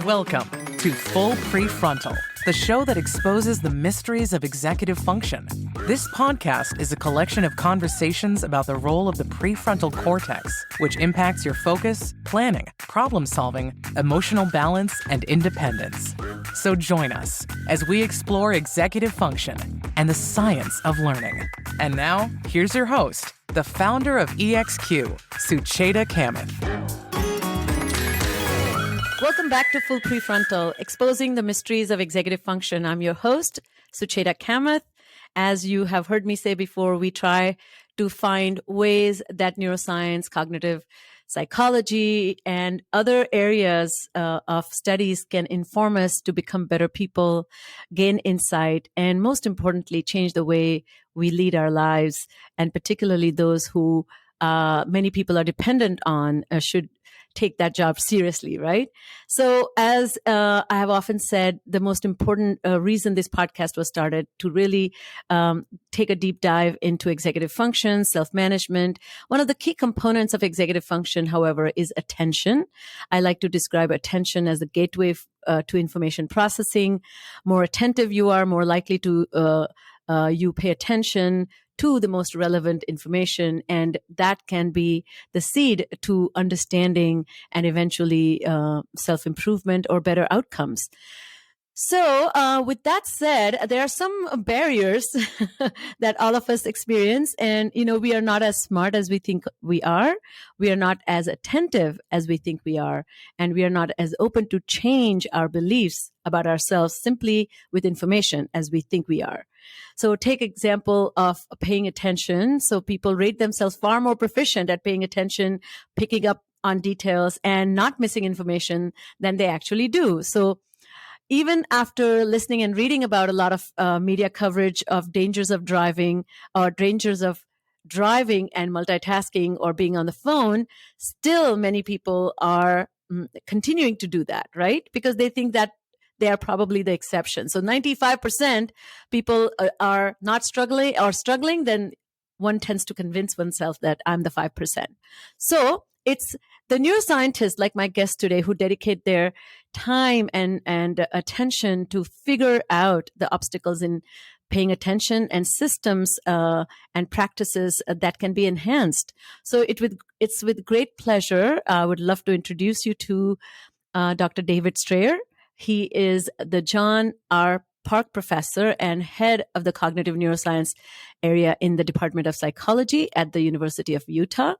Welcome to Full Prefrontal, the show that exposes the mysteries of executive function. This podcast is a collection of conversations about the role of the prefrontal cortex, which impacts your focus, planning, problem-solving, emotional balance, and independence. So join us as we explore executive function and the science of learning. And now, here's your host, the founder of EXQ, Sucheta Kamath. Welcome back to Full Prefrontal, exposing the mysteries of executive function. I'm your host, Sucheta Kamath. As you have heard me say before, we try to find ways that neuroscience, cognitive psychology, and other areas of studies can inform us to become better people, gain insight, and most importantly, change the way we lead our lives, and particularly those who many people are dependent on should take that job seriously, right? So as I have often said, the most important reason this podcast was started to really take a deep dive into executive function, self-management. One of the key components of executive function, however, is attention. I like to describe attention as the gateway to information processing. More attentive you are, more likely to you pay attention to the most relevant information, and that can be the seed to understanding and eventually self-improvement or better outcomes. So with that said, there are some barriers that all of us experience. And, we are not as smart as we think we are. We are not as attentive as we think we are. And we are not as open to change our beliefs about ourselves simply with information as we think we are. So take example of paying attention. So people rate themselves far more proficient at paying attention, picking up on details, and not missing information than they actually do. So even after listening and reading about a lot of media coverage of dangers of driving or dangers of driving and multitasking or being on the phone, still many people are continuing to do that, right? Because they think that they are probably the exception. So 95% people are not struggling or struggling, then one tends to convince oneself that I'm the 5%. So it's the neuroscientists, like my guest today, who dedicate their time and attention to figure out the obstacles in paying attention and systems and practices that can be enhanced. So it's with great pleasure, I would love to introduce you to Dr. David Strayer. He is the John R. Park Professor and head of the Cognitive Neuroscience Area in the Department of Psychology at the University of Utah.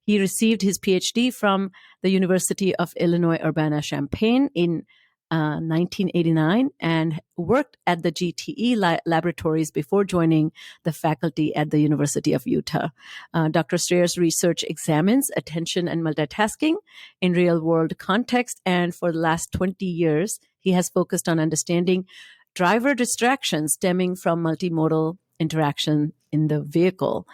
He received his PhD from the University of Illinois Urbana-Champaign in 1989 and worked at the GTE laboratories before joining the faculty at the University of Utah. Dr. Strayer's research examines attention and multitasking in real-world context, and for the last 20 years, he has focused on understanding driver distractions stemming from multimodal interaction in the vehicle.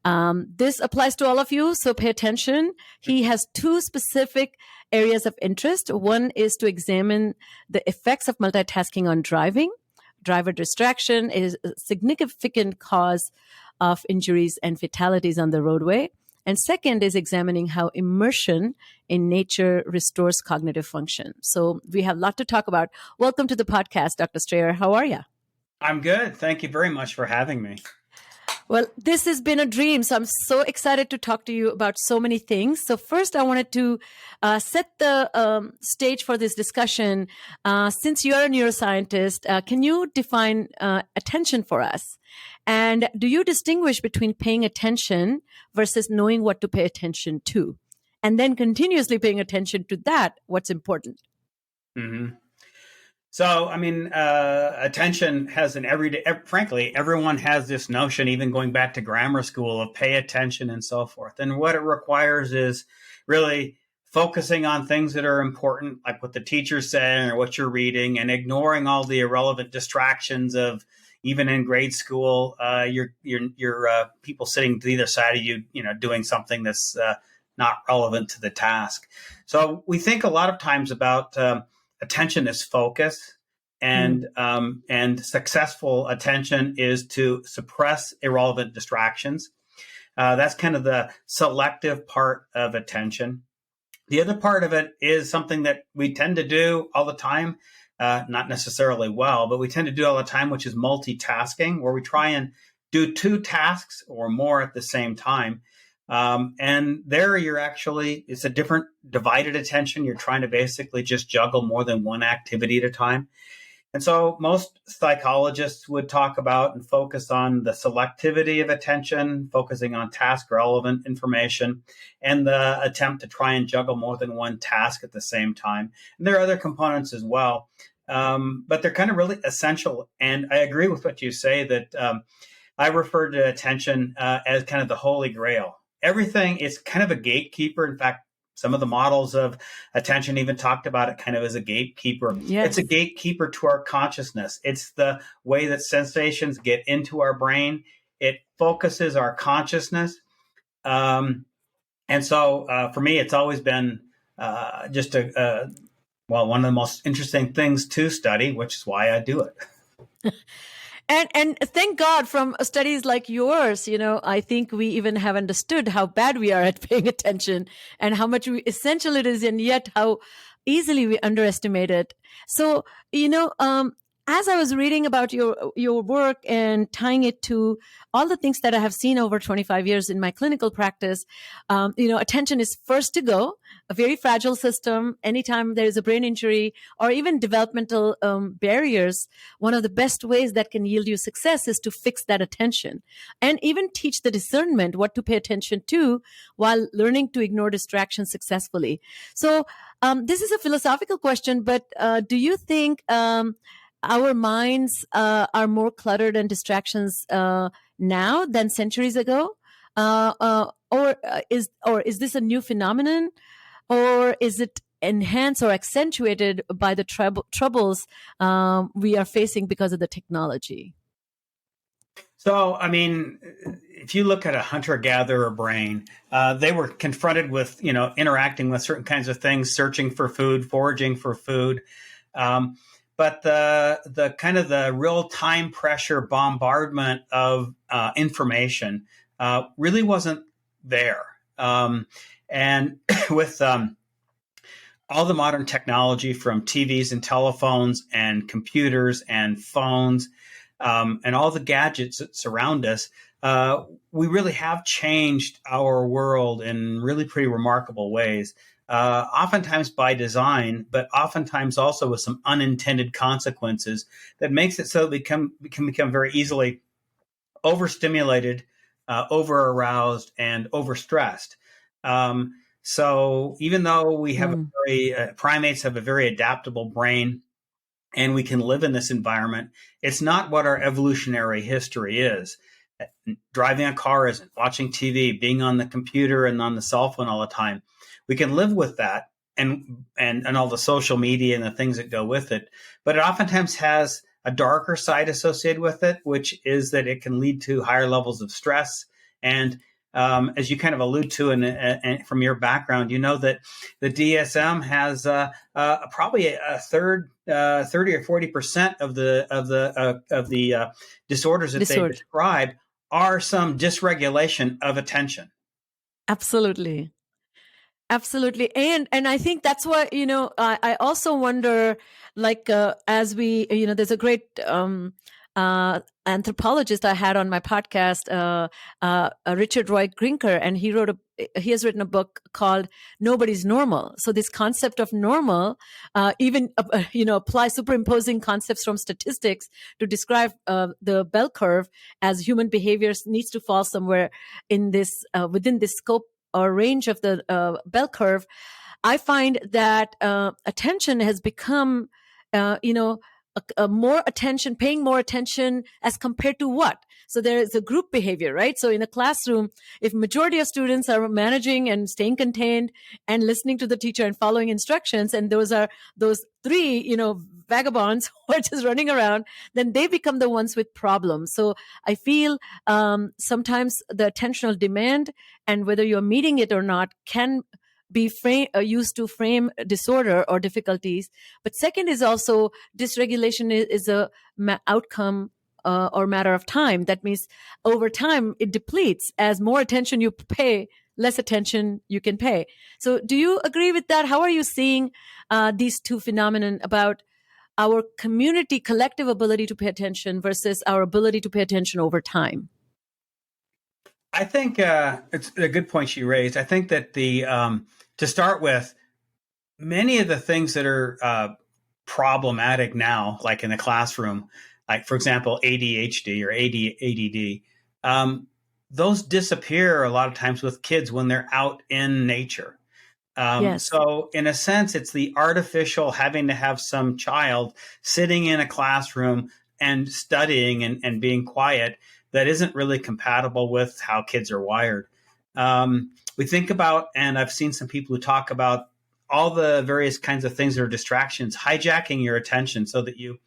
This applies to all of you, so pay attention. He has two specific areas of interest. One is to examine the effects of multitasking on driving. Driver distraction is a significant cause of injuries and fatalities on the roadway. And second is examining how immersion in nature restores cognitive function. So we have a lot to talk about. Welcome to the podcast, Dr. Strayer. How are you? I'm good. Thank you very much for having me. Well, this has been a dream. So I'm so excited to talk to you about so many things. So first, I wanted to set the stage for this discussion. Since you're a neuroscientist, can you define attention for us? And do you distinguish between paying attention versus knowing what to pay attention to? And then continuously paying attention to that, what's important? Mm-hmm. So, attention has an everyday, frankly, everyone has this notion, even going back to grammar school, of pay attention and so forth. And what it requires is really focusing on things that are important, like what the teacher's saying or what you're reading, and ignoring all the irrelevant distractions of, even in grade school, your people sitting to either side of you, doing something that's not relevant to the task. So we think a lot of times about attention is focus, and successful attention is to suppress irrelevant distractions. That's kind of the selective part of attention. The other part of it is something that we tend to do all the time, not necessarily well, but we tend to do all the time, which is multitasking, where we try and do two tasks or more at the same time. And there it's a different divided attention. You're trying to basically just juggle more than one activity at a time. And so most psychologists would talk about and focus on the selectivity of attention, focusing on task relevant information, and the attempt to try and juggle more than one task at the same time. And there are other components as well, but they're kind of really essential. And I agree with what you say that I refer to attention as kind of the holy grail. Everything is kind of a gatekeeper. In fact, some of the models of attention even talked about it kind of as a gatekeeper. Yes. It's a gatekeeper to our consciousness. It's the way that sensations get into our brain. It focuses our consciousness. And so for me, it's always been just one of the most interesting things to study, which is why I do it. And thank God from studies like yours, I think we even have understood how bad we are at paying attention and how much essential it is, and yet how easily we underestimate it. So, as I was reading about your work and tying it to all the things that I have seen over 25 years in my clinical practice, attention is first to go, a very fragile system. Anytime there is a brain injury or even developmental barriers, one of the best ways that can yield you success is to fix that attention and even teach the discernment what to pay attention to while learning to ignore distractions successfully. So this is a philosophical question, but do you think our minds are more cluttered and distractions now than centuries ago, or is this a new phenomenon, or is it enhanced or accentuated by the troubles we are facing because of the technology? So, I mean, if you look at a hunter-gatherer brain, they were confronted with, interacting with certain kinds of things, searching for food, foraging for food. But the kind of the real time pressure bombardment of information really wasn't there. And with all the modern technology from TVs and telephones and computers and phones and all the gadgets that surround us, we really have changed our world in really pretty remarkable ways. Oftentimes by design, but oftentimes also with some unintended consequences that makes it so that we can become very easily overstimulated, over-aroused, and overstressed. So even though we have primates have a very adaptable brain and we can live in this environment, it's not what our evolutionary history is. Driving a car isn't, watching TV, being on the computer and on the cell phone all the time. We can live with that and all the social media and the things that go with it, but it oftentimes has a darker side associated with it, which is that it can lead to higher levels of stress. And as you kind of allude to, and from your background, that the DSM has probably a third, 30 or 40% of the disorders that they describe are some dysregulation of attention. Absolutely. Absolutely. And I think that's why, I also wonder, as we, there's a great anthropologist I had on my podcast, Richard Roy Grinker, and he has written a book called Nobody's Normal. So this concept of normal, even, apply superimposing concepts from statistics to describe the bell curve as human behaviors needs to fall somewhere in this, within this scope or range of the bell curve. I find that attention has become, more attention, paying more attention as compared to what? So there is a group behavior, right? So in a classroom, if majority of students are managing and staying contained and listening to the teacher and following instructions, and those three, vagabonds who are just running around, then they become the ones with problems. So I feel sometimes the attentional demand and whether you're meeting it or not can be used to frame disorder or difficulties. But second is also dysregulation is a outcome or matter of time. That means over time it depletes. As more attention you pay, less attention you can pay. So do you agree with that? How are you seeing these two phenomena about our community collective ability to pay attention versus our ability to pay attention over time? I think it's a good point she raised. I think that to start with, many of the things that are problematic now, like in the classroom, like for example, ADHD or ADD, those disappear a lot of times with kids when they're out in nature. Yes. So in a sense, it's the artificial having to have some child sitting in a classroom and studying and being quiet that isn't really compatible with how kids are wired. We think about, and I've seen some people who talk about all the various kinds of things that are distractions, hijacking your attention so that you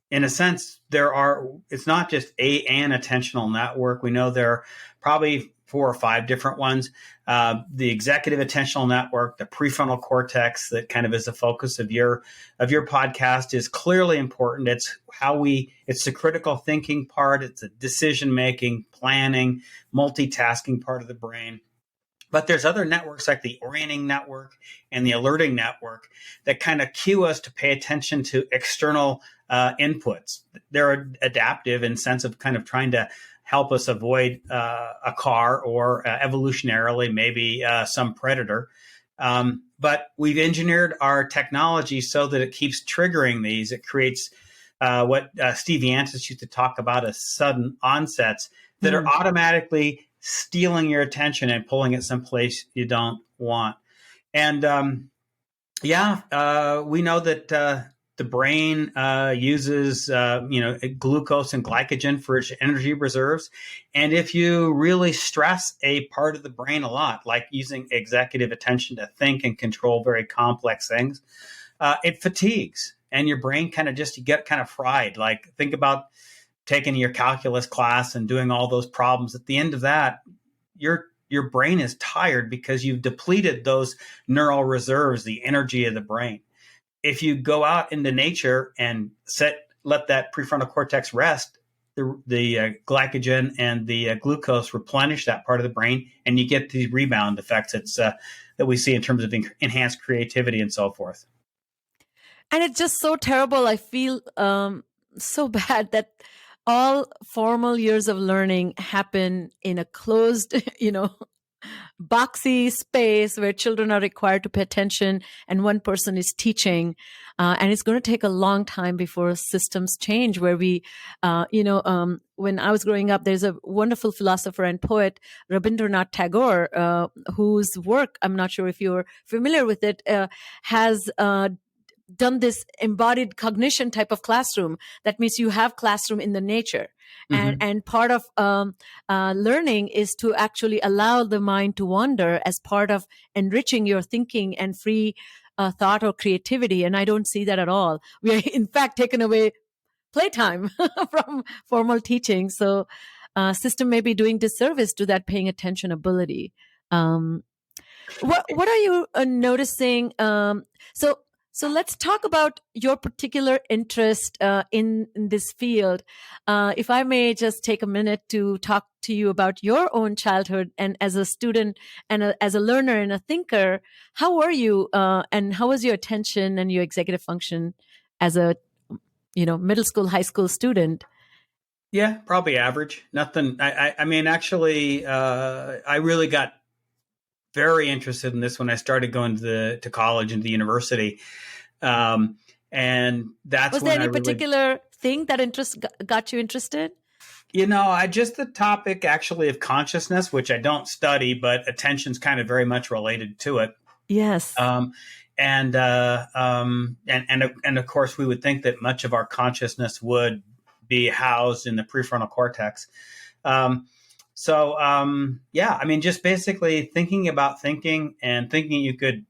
in a sense, it's not just an attentional network. We know there are probably 4 or 5 different ones. The executive attentional network, the prefrontal cortex, that kind of is the focus of your podcast, is clearly important. It's it's the critical thinking part. It's the decision making, planning, multitasking part of the brain. But there's other networks like the orienting network and the alerting network that kind of cue us to pay attention to external inputs. They're adaptive in sense of kind of trying to help us avoid a car or evolutionarily maybe some predator. But we've engineered our technology so that it keeps triggering these. It creates what Steve Yantis used to talk about as sudden onsets that are automatically stealing your attention and pulling it someplace you don't want. And we know that the brain uses glucose and glycogen for its energy reserves. And if you really stress a part of the brain a lot, like using executive attention to think and control very complex things, it fatigues, and your brain you get kind of fried. Like, think about taking your calculus class and doing all those problems. At the end of that, your brain is tired because you've depleted those neural reserves, the energy of the brain. If you go out into nature and let that prefrontal cortex rest, the glycogen and the glucose replenish that part of the brain, and you get these rebound effects that we see in terms of enhanced creativity and so forth. And it's just so terrible. I feel so bad that all formal years of learning happen in a closed, boxy space where children are required to pay attention and one person is teaching. And it's going to take a long time before systems change where we, when I was growing up, there's a wonderful philosopher and poet, Rabindranath Tagore, whose work, I'm not sure if you're familiar with it, has done this embodied cognition type of classroom. That means you have classroom in the nature. And part of learning is to actually allow the mind to wander as part of enriching your thinking and free thought or creativity. And I don't see that at all. We are, in fact, taken away playtime from formal teaching. So system may be doing disservice to that paying attention ability. What are you noticing? So let's talk about your particular interest in this field. If I may just take a minute to talk to you about your own childhood and as a student and as a learner and a thinker, how were you and how was your attention and your executive function as a middle school, high school student? Yeah, probably average. Nothing. I mean, actually, I really got very interested in this when I started going to college and the university. And that's was there any particular thing that got you interested? The topic actually of consciousness, which I don't study, but attention's kind of very much related to it. Yes. And of course we would think that much of our consciousness would be housed in the prefrontal cortex. Just basically thinking about thinking and thinking you could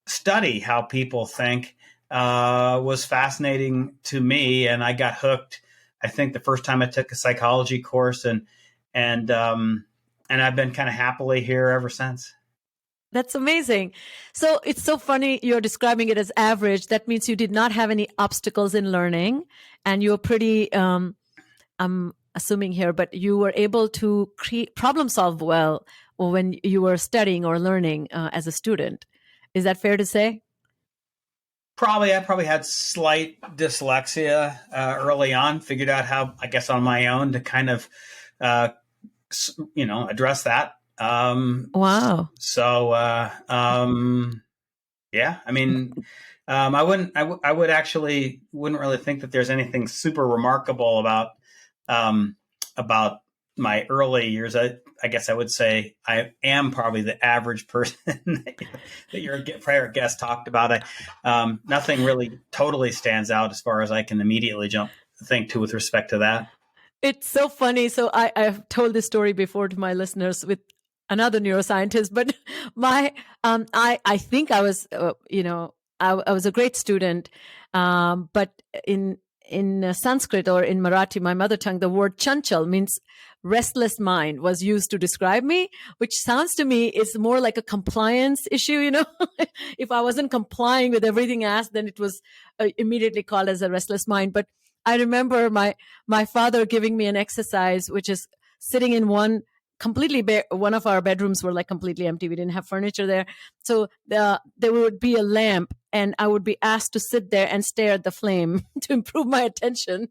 study how people think was fascinating to me, and I got hooked. I think the first time I took a psychology course, and I've been kind of happily here ever since. That's amazing. So it's so funny you're describing it as average. That means you did not have any obstacles in learning, and you were pretty. I'm assuming here, but you were able to problem solve well when you were studying or learning as a student. Is that fair to say? I probably had slight dyslexia early on. Figured out how, I guess, on my own to kind of, address that. Wow. So, yeah, I mean, I would actually wouldn't really think that there's anything super remarkable about my early years. I guess I would say I am probably the average person that your prior guest talked about. Nothing really totally stands out as far as I can immediately think to with respect to that. It's so funny. So I've told this story before to my listeners with another neuroscientist, but I think I was, I was a great student. But in Sanskrit or in Marathi, my mother tongue, the word chanchal means restless mind was used to describe me, which sounds to me is more like a compliance issue. If I wasn't complying with everything asked, then it was immediately called as a restless mind. But I remember my father giving me an exercise, which is sitting in one completely bare. One of our bedrooms were like completely empty. We didn't have furniture there. So there would be a lamp and I would be asked to sit there and stare at the flame to improve my attention.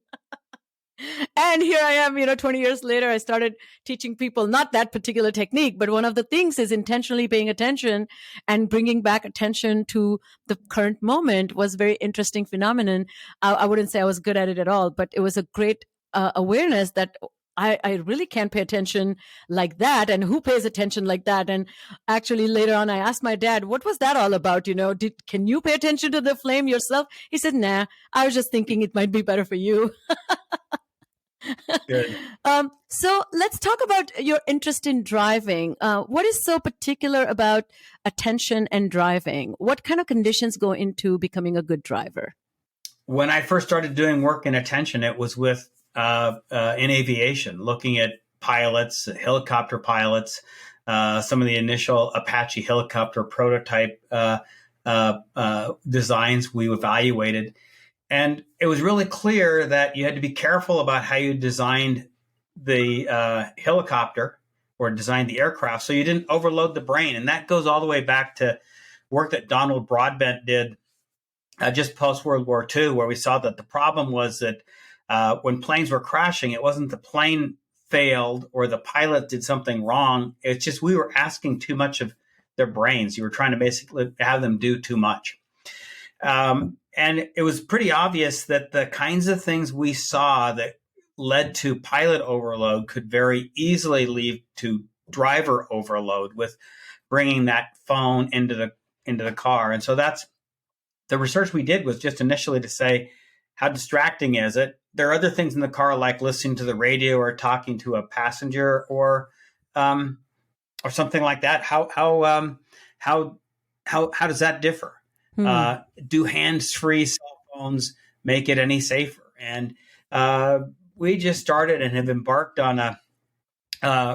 And here I am, 20 years later, I started teaching people not that particular technique, but one of the things is intentionally paying attention and bringing back attention to the current moment was a very interesting phenomenon. I wouldn't say I was good at it at all, but it was a great awareness that I really can't pay attention like that. And who pays attention like that? And actually later on, I asked my dad, what was that all about? Can you pay attention to the flame yourself? He said, nah, I was just thinking it might be better for you. Good. So let's talk about your interest in driving. What is so particular about attention and driving? What kind of conditions go into becoming a good driver? When I first started doing work in attention, it was with in aviation, looking at pilots, helicopter pilots, some of the initial Apache helicopter prototype designs we evaluated. And it was really clear that you had to be careful about how you designed the helicopter or designed the aircraft so you didn't overload the brain. And that goes all the way back to work that Donald Broadbent did just post World War II, where we saw that the problem was that when planes were crashing, it wasn't the plane failed or the pilot did something wrong. It's just we were asking too much of their brains. You were trying to basically have them do too much. And it was pretty obvious that the kinds of things we saw that led to pilot overload could very easily lead to driver overload with bringing that phone into the car. And so that's the research we did was just initially to say, how distracting is it? There are other things in the car like listening to the radio or talking to a passenger or something like that. How does that differ? Do hands-free cell phones make it any safer? And we just started and have embarked on a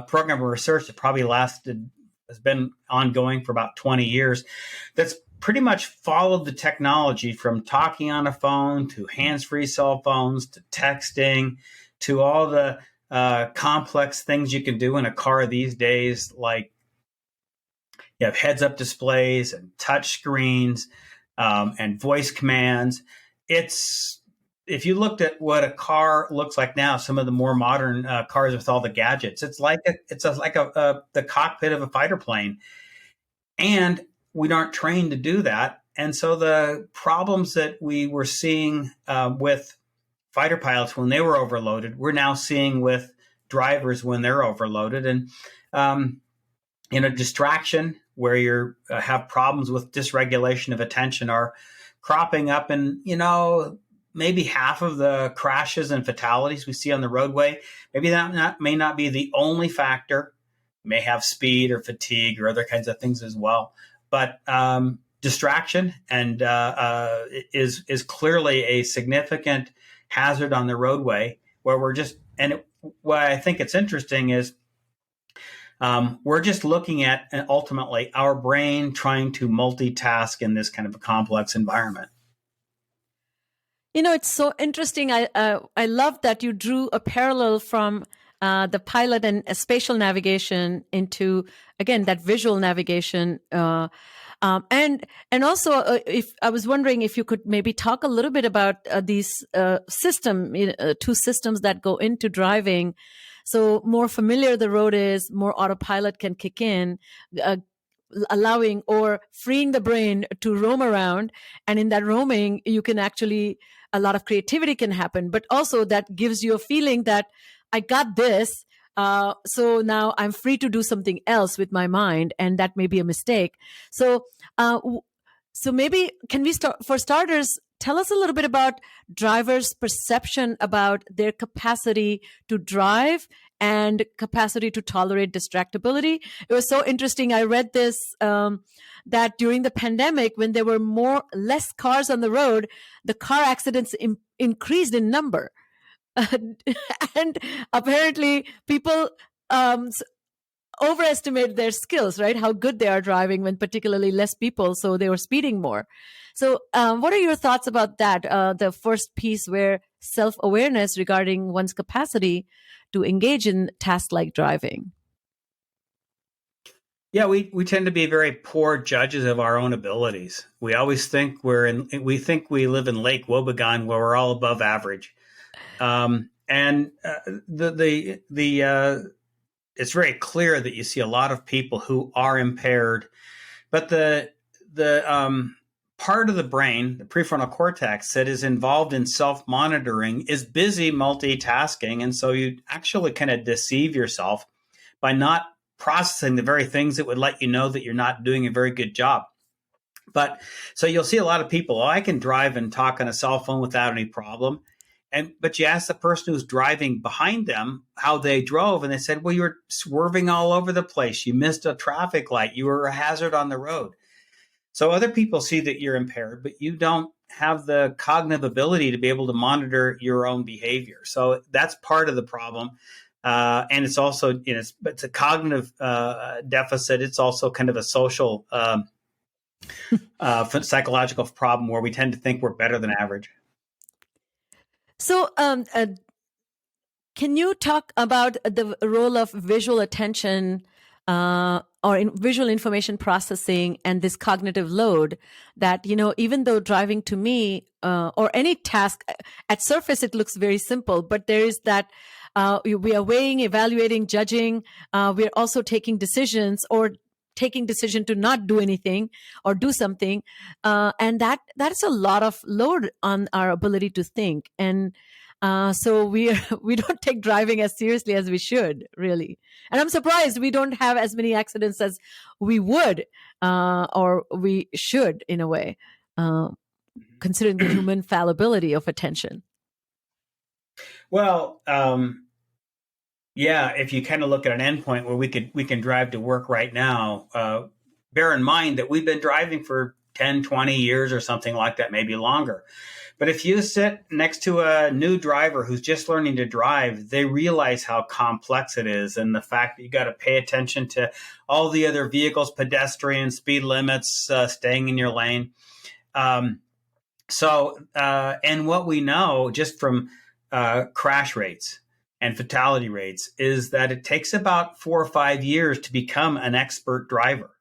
program of research that probably has been ongoing for about 20 years. That's pretty much followed the technology from talking on a phone to hands-free cell phones to texting to all the complex things you can do in a car these days, like you have heads-up displays and touch screens and voice commands. If you looked at what a car looks like now, some of the more modern cars with all the gadgets, it's like the cockpit of a fighter plane, and we aren't trained to do that. And so the problems that we were seeing with fighter pilots when they were overloaded, we're now seeing with drivers when they're overloaded. And distraction, where you have problems with dysregulation of attention, are cropping up. And, maybe half of the crashes and fatalities we see on the roadway, maybe that may not be the only factor. You may have speed or fatigue or other kinds of things as well. But distraction and is clearly a significant hazard on the roadway, where what I think it's interesting is we're just looking at ultimately our brain trying to multitask in this kind of a complex environment. It's so interesting. I love that you drew a parallel from the pilot and spatial navigation into, again, that visual navigation. And also, if I was wondering if you could maybe talk a little bit about these two systems that go into driving. So more familiar the road is, more autopilot can kick in, allowing or freeing the brain to roam around. And in that roaming, you can actually, a lot of creativity can happen, but also that gives you a feeling that I got this. So now I'm free to do something else with my mind, and that may be a mistake. So, so maybe can we start, for starters, tell us a little bit about drivers' perception about their capacity to drive and capacity to tolerate distractibility. It was so interesting. I read this that during the pandemic, when there were less cars on the road, the car accidents increased in number. And apparently people overestimate their skills, right? How good they are driving when particularly less people, so they were speeding more. So what are your thoughts about that? The first piece, where self-awareness regarding one's capacity to engage in tasks like driving. Yeah, we tend to be very poor judges of our own abilities. We always think we think we live in Lake Wobegon, where we're all above average. And it's very clear that you see a lot of people who are impaired, but the part of the brain, the prefrontal cortex, that is involved in self-monitoring is busy multitasking. And so you actually kind of deceive yourself by not processing the very things that would let you know that you're not doing a very good job. But so you'll see a lot of people, I can drive and talk on a cell phone without any problem. But you ask the person who's driving behind them how they drove, and they said, well, you were swerving all over the place. You missed a traffic light. You were a hazard on the road. So other people see that you're impaired, but you don't have the cognitive ability to be able to monitor your own behavior. So that's part of the problem. And it's also, it's a cognitive deficit. It's also kind of a social psychological problem where we tend to think we're better than average. So, can you talk about the role of visual attention or in visual information processing and this cognitive load that, even though driving to me or any task at surface, it looks very simple, but there is that we are weighing, evaluating, judging. We're also taking decisions or taking decision to not do anything or do something. And that is a lot of load on our ability to think. And so we don't take driving as seriously as we should, really. And I'm surprised we don't have as many accidents as we would or we should, in a way, considering the human fallibility of attention. Well, yeah, if you kind of look at an endpoint where we can drive to work right now, bear in mind that we've been driving for 10, 20 years or something like that, maybe longer. But if you sit next to a new driver who's just learning to drive, they realize how complex it is, and the fact that you got to pay attention to all the other vehicles, pedestrians, speed limits, staying in your lane. And what we know just from crash rates and fatality rates is that it takes about 4 or 5 years to become an expert driver.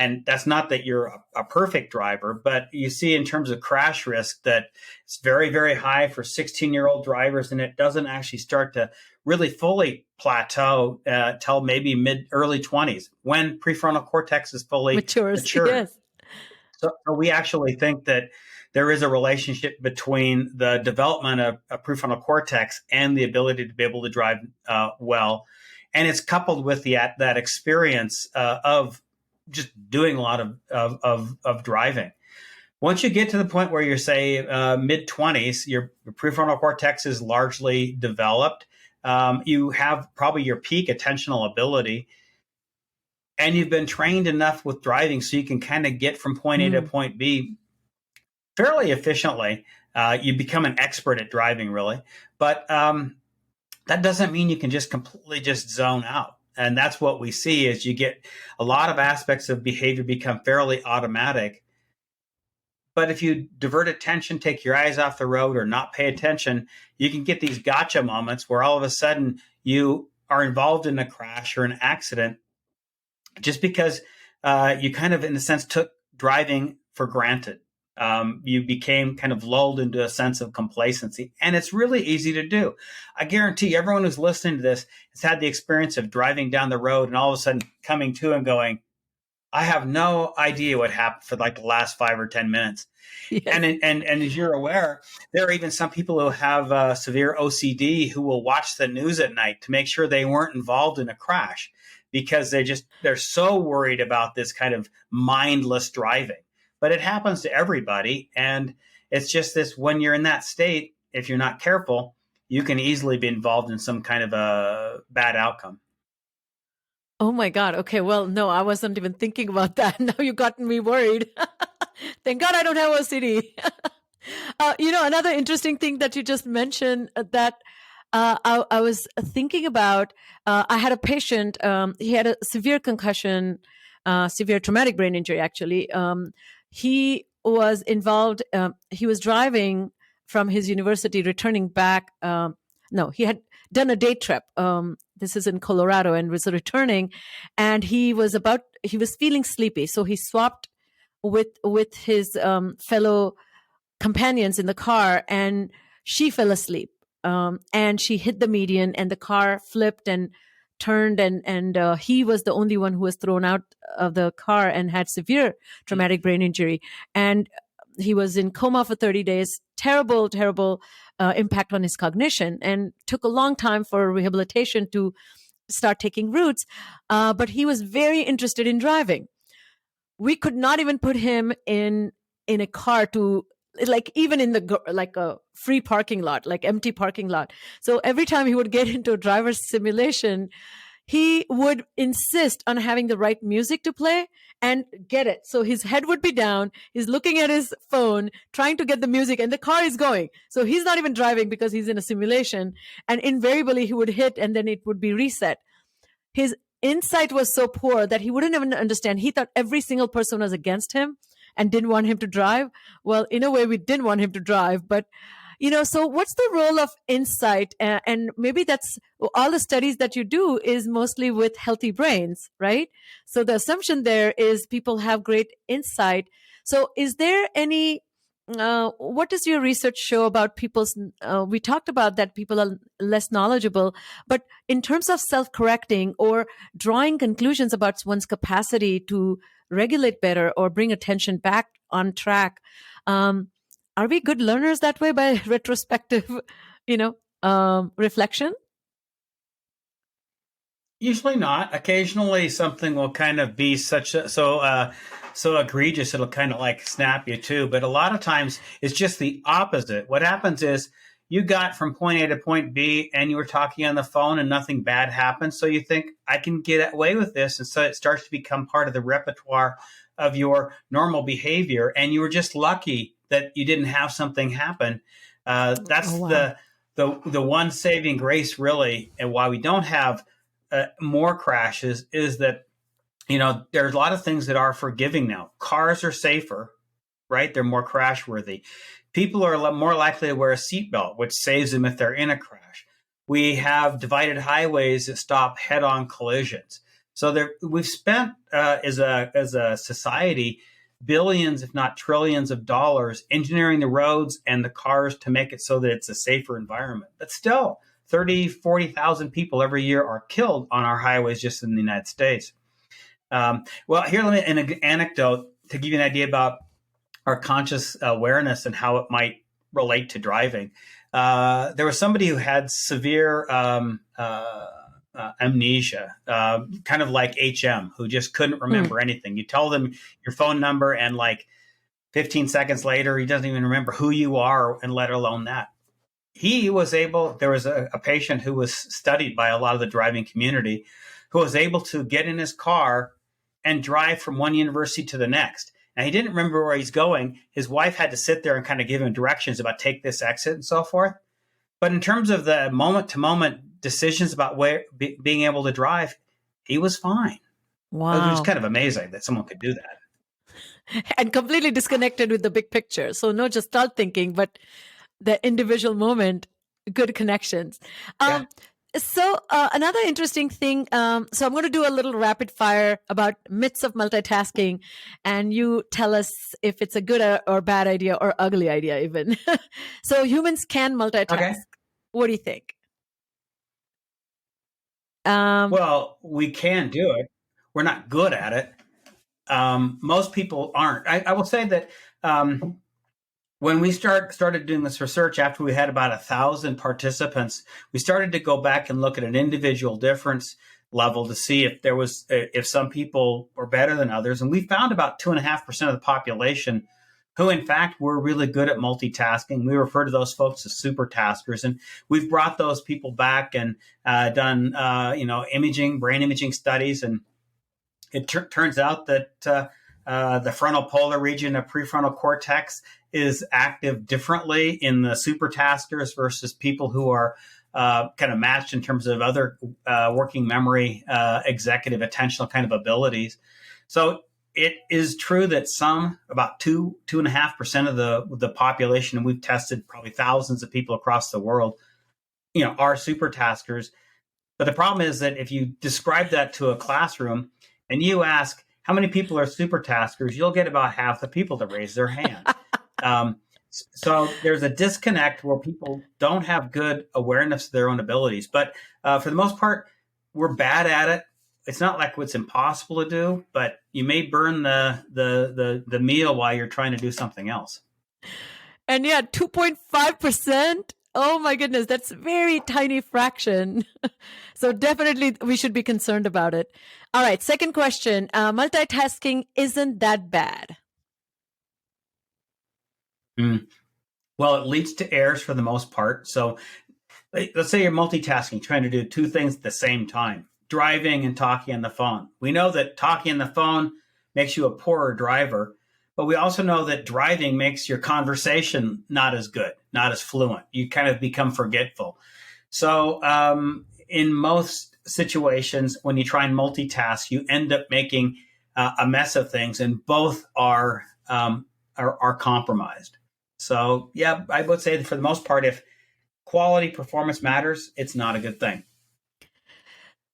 And that's not that you're a perfect driver, but you see in terms of crash risk that it's very, very high for 16-year-old drivers, and it doesn't actually start to really fully plateau till maybe early 20s when prefrontal cortex is fully matured. Yes. So we actually think that there is a relationship between the development of prefrontal cortex and the ability to be able to drive well. And it's coupled with that experience of just doing a lot of driving. Once you get to the point where you're, say, mid-20s, your prefrontal cortex is largely developed. You have probably your peak attentional ability, and you've been trained enough with driving so you can kind of get from point A to point B fairly efficiently. You become an expert at driving, really. But that doesn't mean you can just completely just zone out. And that's what we see is you get a lot of aspects of behavior become fairly automatic. But if you divert attention, take your eyes off the road or not pay attention, you can get these gotcha moments where all of a sudden you are involved in a crash or an accident just because you kind of, in a sense, took driving for granted. You became kind of lulled into a sense of complacency, and it's really easy to do. I guarantee everyone who's listening to this has had the experience of driving down the road and all of a sudden coming to and going, I have no idea what happened for like the last 5 or 10 minutes. Yes. And as you're aware, there are even some people who have severe OCD who will watch the news at night to make sure they weren't involved in a crash because they're so worried about this kind of mindless driving. But it happens to everybody. And it's just this, when you're in that state, if you're not careful, you can easily be involved in some kind of a bad outcome. Oh my God. Okay. Well, no, I wasn't even thinking about that. Now you've gotten me worried. Thank God I don't have OCD. Another interesting thing that you just mentioned that I was thinking about, I had a patient, he had a severe concussion, severe traumatic brain injury, actually. He was involved, he was driving from his university, returning back. No, he had done a day trip. This is in Colorado, and was returning, and he was feeling sleepy. So he swapped with his fellow companions in the car, and she fell asleep. And she hit the median, and the car flipped and turned, and he was the only one who was thrown out of the car and had severe traumatic brain injury. And he was in coma for 30 days. Terrible, terrible impact on his cognition, and took a long time for rehabilitation to start taking roots. But he was very interested in driving. We could not even put him in a car to, like, even in like a free parking lot, like empty parking lot. So every time he would get into a driver's simulation, he would insist on having the right music to play and get it. So his head would be down. He's looking at his phone, trying to get the music, and the car is going. So he's not even driving because he's in a simulation. And invariably he would hit, and then it would be reset. His insight was so poor that he wouldn't even understand. He thought every single person was against him and didn't want him to drive. Well, in a way, we didn't want him to drive, but so what's the role of insight? And maybe that's all the studies that you do is mostly with healthy brains, right? So the assumption there is people have great insight. So is there any, what does your research show about people's, we talked about that people are less knowledgeable, but in terms of self-correcting or drawing conclusions about one's capacity to regulate better or bring attention back on track, are we good learners that way by retrospective, reflection? Usually not. Occasionally something will kind of be so egregious it'll kind of like snap you too. But a lot of times it's just the opposite. What happens is you got from point A to point B and you were talking on the phone and nothing bad happened. So you think, I can get away with this. And so it starts to become part of the repertoire of your normal behavior. And you were just lucky that you didn't have something happen. That's the one saving grace, really, and why we don't have more crashes is that, there's a lot of things that are forgiving now. Cars are safer, right? They're more crash worthy. People are more likely to wear a seatbelt, which saves them if they're in a crash. We have divided highways that stop head-on collisions. So we've spent as a society billions, if not trillions of dollars engineering the roads and the cars to make it so that it's a safer environment. But still, 30, 40,000 people every year are killed on our highways just in the United States. Well, here, let me an anecdote to give you an idea about our conscious awareness and how it might relate to driving. There was somebody who had severe amnesia, kind of like HM, who just couldn't remember anything. You tell them your phone number and like 15 seconds later, he doesn't even remember who you are, and let alone that. He was able, there was a patient who was studied by a lot of the driving community who was able to get in his car and drive from one university to the next. Now, he didn't remember where he's going. His wife had to sit there and kind of give him directions about take this exit and so forth. But in terms of the moment-to-moment decisions about being able to drive, he was fine. Wow. It was kind of amazing that someone could do that. and completely disconnected with the big picture. So no just start thinking, but the individual moment, good connections. Yeah. So another interesting thing, so I'm going to do a little rapid fire about myths of multitasking, and you tell us if it's a good or bad idea or ugly idea even. So humans can multitask. Okay. What do you think? Well, we can do it. We're not good at it. Most people aren't. I will say that when we started doing this research, after we had about 1,000 participants, we started to go back and look at an individual difference level to see if some people were better than others, and we found about 2.5% of the population who, in fact, were really good at multitasking. We refer to those folks as supertaskers, and we've brought those people back and done brain imaging studies, and it turns out that the frontal polar region of prefrontal cortex is active differently in the supertaskers versus people who are kind of matched in terms of other working memory, executive, attentional kind of abilities. So it is true that about 2.5% of the population, and we've tested probably thousands of people across the world, are supertaskers. But the problem is that if you describe that to a classroom and you ask how many people are supertaskers, you'll get about half the people to raise their hand. So there's a disconnect where people don't have good awareness of their own abilities. But for the most part, we're bad at it. It's not like it's impossible to do, but you may burn the meal while you're trying to do something else. And yeah, 2.5%. Oh my goodness, that's a very tiny fraction. So definitely we should be concerned about it. All right, second question. Multitasking isn't that bad. Well, it leads to errors for the most part. So let's say you're multitasking, trying to do two things at the same time, driving and talking on the phone. We know that talking on the phone makes you a poorer driver, but we also know that driving makes your conversation not as good, not as fluent. You kind of become forgetful. So in most situations, when you try and multitask, you end up making a mess of things, and both are compromised. So yeah, I would say that for the most part, if quality performance matters, it's not a good thing.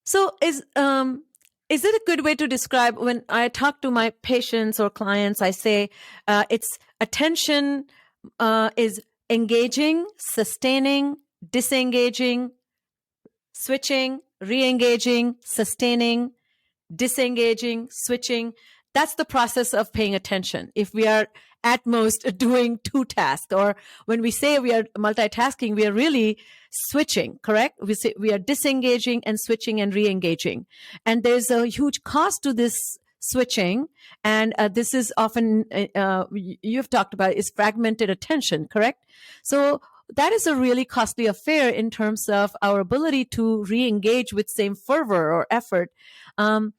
So is it a good way to describe, when I talk to my patients or clients, I say it's attention is engaging, sustaining, disengaging, switching, re-engaging, sustaining, disengaging, switching. That's the process of paying attention. If we are at most doing two tasks, or when we say we are multitasking, we are really switching, correct? We are disengaging and switching and re-engaging. And there's a huge cost to this switching. And this is often, you've talked about, is fragmented attention, correct? So that is a really costly affair in terms of our ability to re-engage with same fervor or effort. So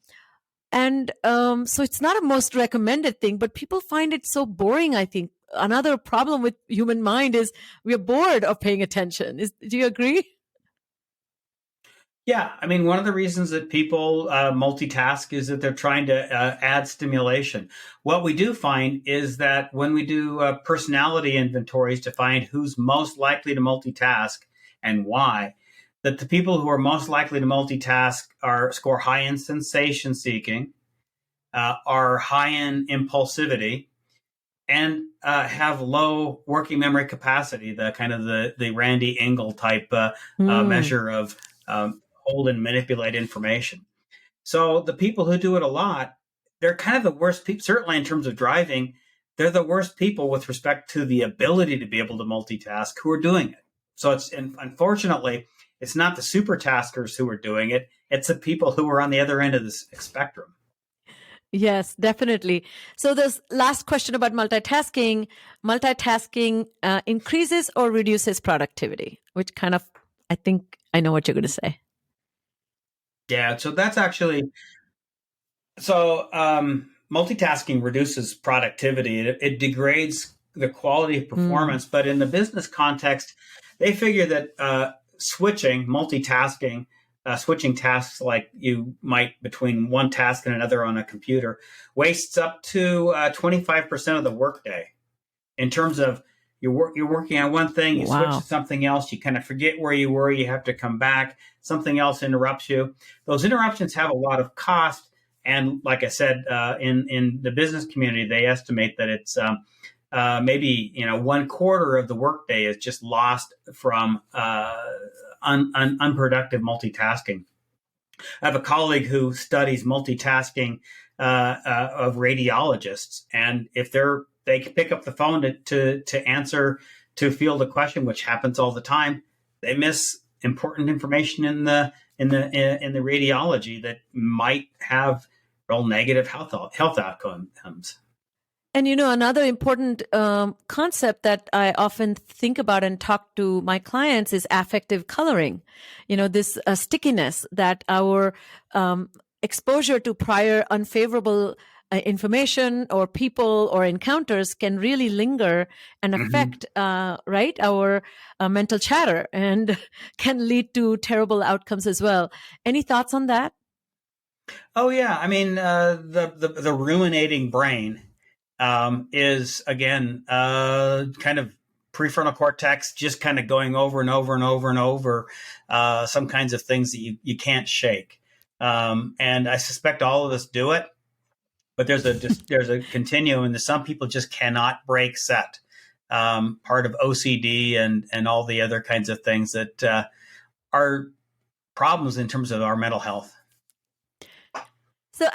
it's not a most recommended thing, but people find it so boring, I think. Another problem with human mind is we're bored of paying attention. Do you agree? Yeah, I mean, one of the reasons that people multitask is that they're trying to add stimulation. What we do find is that when we do personality inventories to find who's most likely to multitask and why, that the people who are most likely to multitask score high in sensation seeking, are high in impulsivity, and have low working memory capacity, the kind of the Randy Engel type measure of hold and manipulate information. So the people who do it a lot, they're kind of the worst people, certainly in terms of driving. They're the worst people with respect to the ability to be able to multitask who are doing it. So unfortunately, it's not the super taskers who are doing it. It's the people who are on the other end of this spectrum. Yes, definitely. So this last question about multitasking increases or reduces productivity, which kind of, I think I know what you're going to say. Yeah, so that's actually, multitasking reduces productivity. It degrades the quality of performance. But in the business context, they figure that switching, multitasking, switching tasks like you might between one task and another on a computer, wastes up to 25% of the workday. In terms of you're working on one thing, you switch Wow. to something else, you kind of forget where you were, you have to come back, something else interrupts you. Those interruptions have a lot of cost. And like I said, in the business community, they estimate that it's maybe 1/4 of the workday is just lost from unproductive multitasking. I have a colleague who studies multitasking of radiologists, and if they can pick up the phone to answer, to field a question, which happens all the time, they miss important information in the radiology that might have real negative health outcomes. And another important concept that I often think about and talk to my clients is affective coloring. This stickiness that our exposure to prior unfavorable information or people or encounters can really linger and affect, right, our mental chatter and can lead to terrible outcomes as well. Any thoughts on that? Oh yeah, I mean the ruminating brain is again kind of prefrontal cortex, just kind of going over and over and over and over some kinds of things that you can't shake. And I suspect all of us do it, but there's a continuum, and some people just cannot break set. Part of OCD and all the other kinds of things that are problems in terms of our mental health. So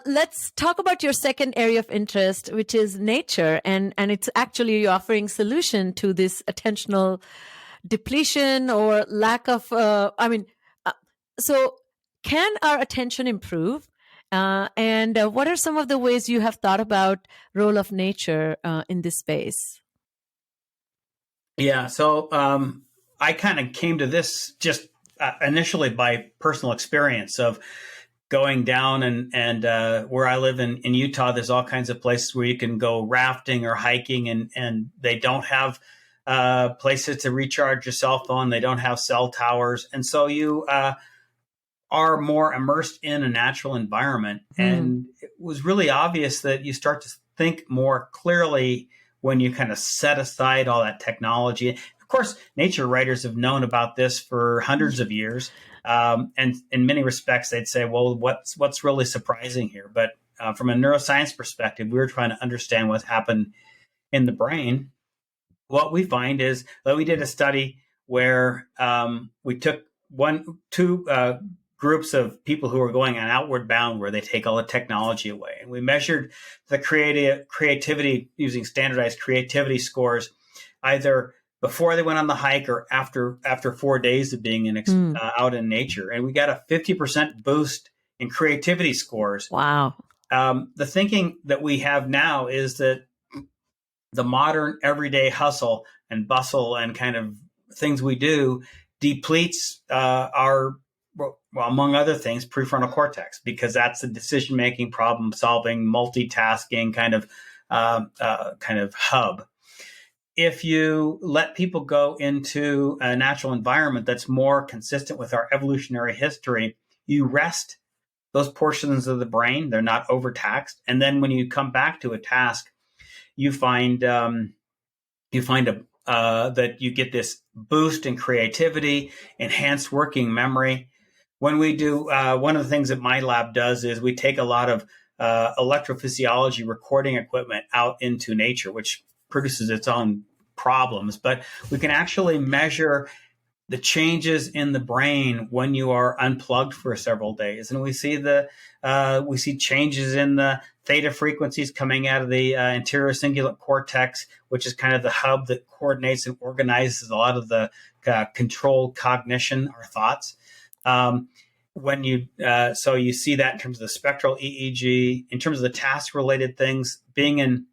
let's talk about your second area of interest, which is nature. And it's actually you're offering solution to this attentional depletion or lack of, so can our attention improve? And what are some of the ways you have thought about role of nature in this space? Yeah. So I kind of came to this just initially by personal experience of going down and where I live in Utah, there's all kinds of places where you can go rafting or hiking, and they don't have places to recharge your cell phone. They don't have cell towers. And so you are more immersed in a natural environment. And it was really obvious that you start to think more clearly when you kind of set aside all that technology. Of course, nature writers have known about this for hundreds of years. And in many respects, they'd say, well, what's really surprising here? But from a neuroscience perspective, we were trying to understand what happened in the brain. What we find is that we did a study where we took two groups of people who were going on outward bound, where they take all the technology away. And we measured the creativity using standardized creativity scores, either before they went on the hike or after 4 days of being out in nature. And we got a 50% boost in creativity scores. Wow. The thinking that we have now is that the modern everyday hustle and bustle and kind of things we do depletes our, well, among other things, prefrontal cortex, because that's the decision-making, problem-solving, multitasking kind of hub. If you let people go into a natural environment that's more consistent with our evolutionary history, you rest those portions of the brain. They're not overtaxed. And then when you come back to a task, you find that you get this boost in creativity, enhanced working memory. When we do, one of the things that my lab does is we take a lot of electrophysiology recording equipment out into nature, which produces its own problems, but we can actually measure the changes in the brain when you are unplugged for several days. And we see changes in the theta frequencies coming out of the anterior cingulate cortex, which is kind of the hub that coordinates and organizes a lot of the controlled cognition, our thoughts. When you so you see that in terms of the spectral EEG, in terms of the task-related things, being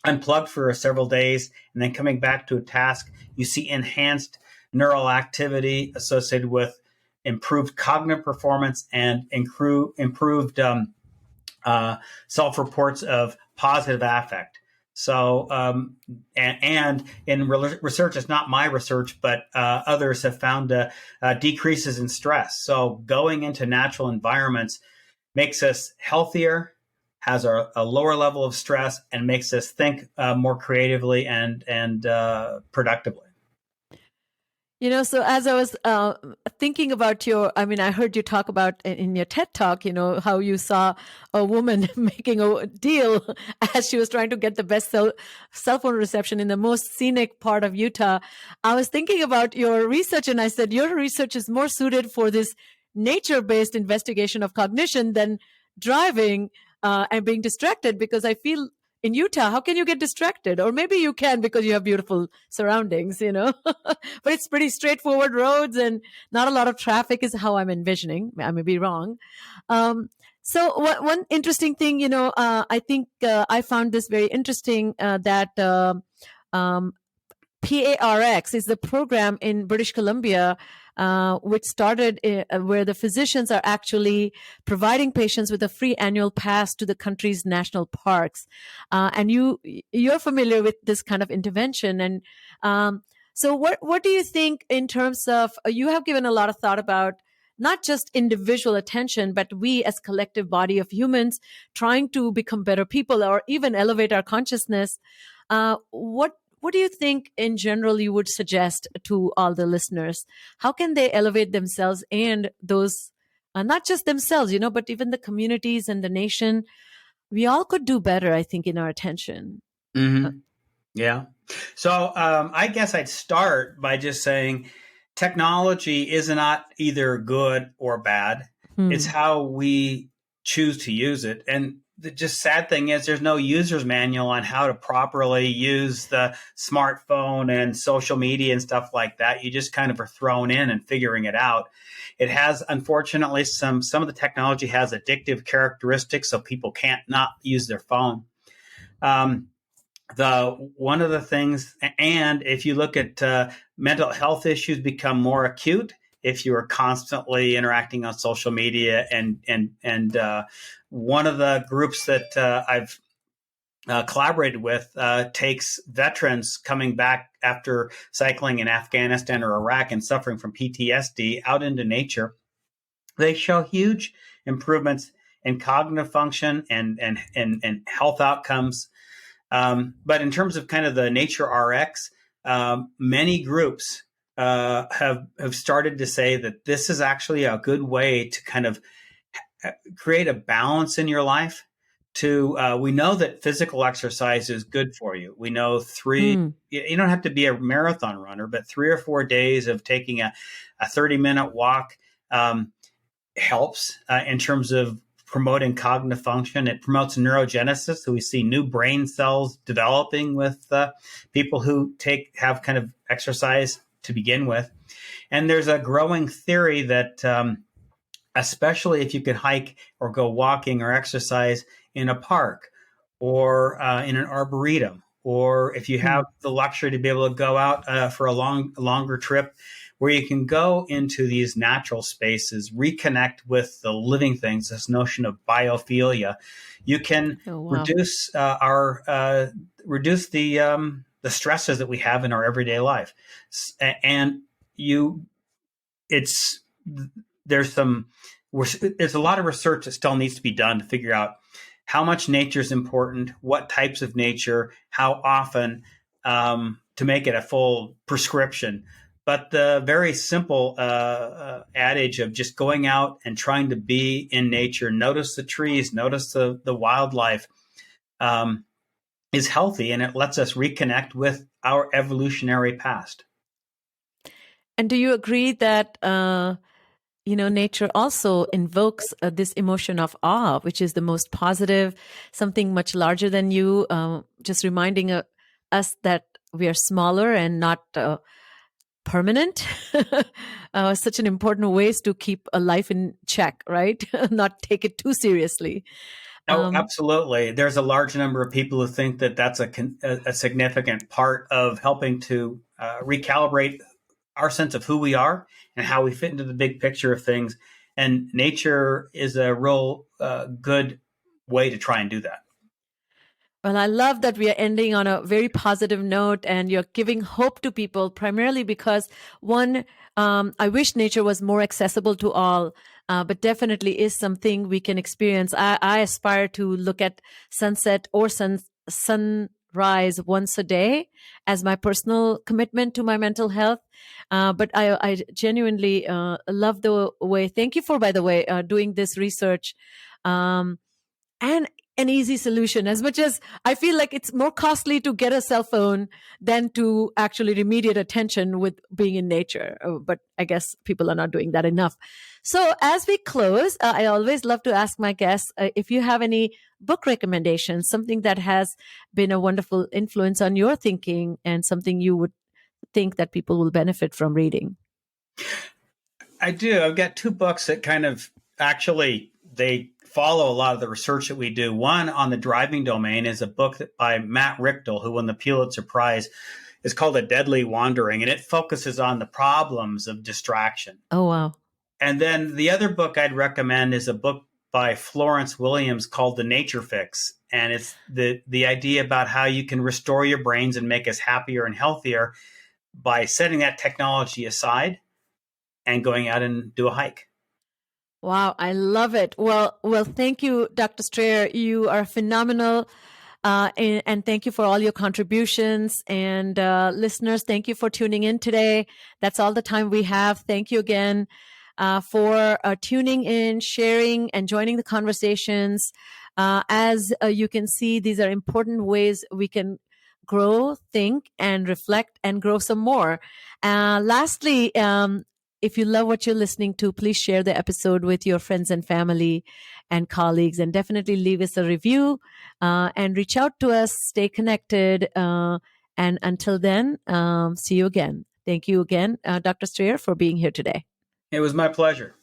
unplugged for several days and then coming back to a task, you see enhanced neural activity associated with improved cognitive performance and improved self-reports of positive affect. So, and in research, it's not my research, but others have found decreases in stress. So going into natural environments makes us healthier, has a lower level of stress, and makes us think more creatively and productively. So as I was thinking about I heard you talk about in your TED Talk, how you saw a woman making a deal as she was trying to get the best cell phone reception in the most scenic part of Utah. I was thinking about your research, and I said, your research is more suited for this nature-based investigation of cognition than driving and being distracted, because I feel in Utah, how can you get distracted? Or maybe you can because you have beautiful surroundings, but it's pretty straightforward roads and not a lot of traffic is how I'm envisioning. I may be wrong. So one interesting thing, I think I found this very interesting that PARX is the program in British Columbia, which started where the physicians are actually providing patients with a free annual pass to the country's national parks. And you're familiar with this kind of intervention. And so what do you think in terms of, you have given a lot of thought about not just individual attention, but we as collective body of humans trying to become better people or even elevate our consciousness. What do you think in general you would suggest to all the listeners? How can they elevate themselves and those, not just themselves, but even the communities and the nation? We all could do better, I think, in our attention. Mm-hmm. Yeah. So I guess I'd start by just saying technology is not either good or bad. It's how we choose to use it. And the just sad thing is there's no user's manual on how to properly use the smartphone and social media and stuff like that. You just kind of are thrown in and figuring it out. It has, unfortunately, some of the technology has addictive characteristics, so people can't not use their phone. One of the things, and if you look at mental health issues become more acute if you are constantly interacting on social media, and one of the groups that I've collaborated with takes veterans coming back after cycling in Afghanistan or Iraq and suffering from PTSD out into nature. They show huge improvements in cognitive function and health outcomes. But in terms of kind of the nature RX, many groups have started to say that this is actually a good way to kind of create a balance in your life. We know that physical exercise is good for you. We know you don't have to be a marathon runner, but 3 or 4 days of taking a 30-minute walk helps in terms of promoting cognitive function. It promotes neurogenesis. So we see new brain cells developing with people who have kind of exercise to begin with. And there's a growing theory that especially if you could hike or go walking or exercise in a park or in an arboretum, or if you have the luxury to be able to go out for a longer trip where you can go into these natural spaces, reconnect with the living things, this notion of biophilia, you can reduce the stresses that we have in our everyday life. And there's a lot of research that still needs to be done to figure out how much nature is important, what types of nature, how often, to make it a full prescription. But the very simple adage of just going out and trying to be in nature, notice the trees, notice the wildlife, is healthy, and it lets us reconnect with our evolutionary past. And do you agree that nature also invokes this emotion of awe, which is the most positive, something much larger than you, just reminding us that we are smaller and not permanent. Such an important ways to keep a life in check, right? Not take it too seriously. Oh, absolutely. There's a large number of people who think that that's a significant part of helping to recalibrate our sense of who we are and how we fit into the big picture of things. And nature is a real good way to try and do that. Well, I love that we are ending on a very positive note and you're giving hope to people, primarily because one, I wish nature was more accessible to all, but definitely is something we can experience. I aspire to look at sunset or sunrise once a day as my personal commitment to my mental health. But I genuinely love the way, thank you for, by the way, doing this research. And an easy solution, as much as I feel like it's more costly to get a cell phone than to actually remediate attention with being in nature. But I guess people are not doing that enough. So as we close, I always love to ask my guests if you have any book recommendations, something that has been a wonderful influence on your thinking and something you would think that people will benefit from reading. I do. I've got two books that kind of actually, they follow a lot of the research that we do. One on the driving domain is a book by Matt Richtel, who won the Pulitzer Prize. It's called A Deadly Wandering, and it focuses on the problems of distraction. Oh, wow. And then the other book I'd recommend is a book by Florence Williams called The Nature Fix. And it's the idea about how you can restore your brains and make us happier and healthier by setting that technology aside and going out and do a hike. Wow, I love it. Well, thank you, Dr. Strayer. You are phenomenal. And thank you for all your contributions. And listeners, thank you for tuning in today. That's all the time we have. Thank you again for tuning in, sharing, and joining the conversations. As you can see, these are important ways we can grow, think, and reflect, and grow some more. Lastly, if you love what you're listening to, please share the episode with your friends and family and colleagues, and definitely leave us a review and reach out to us. Stay connected. And until then, see you again. Thank you again, Dr. Strayer, for being here today. It was my pleasure.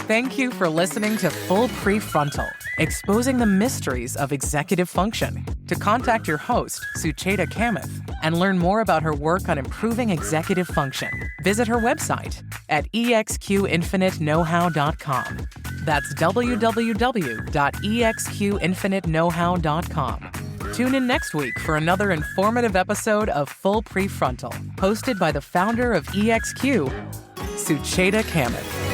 Thank you for listening to Full Prefrontal, exposing the mysteries of executive function. To contact your host, Sucheta Kamath, and learn more about her work on improving executive function, visit her website at exqinfiniteknowhow.com. That's www.exqinfiniteknowhow.com. Tune in next week for another informative episode of Full Prefrontal, hosted by the founder of EXQ, Sucheta Kamath.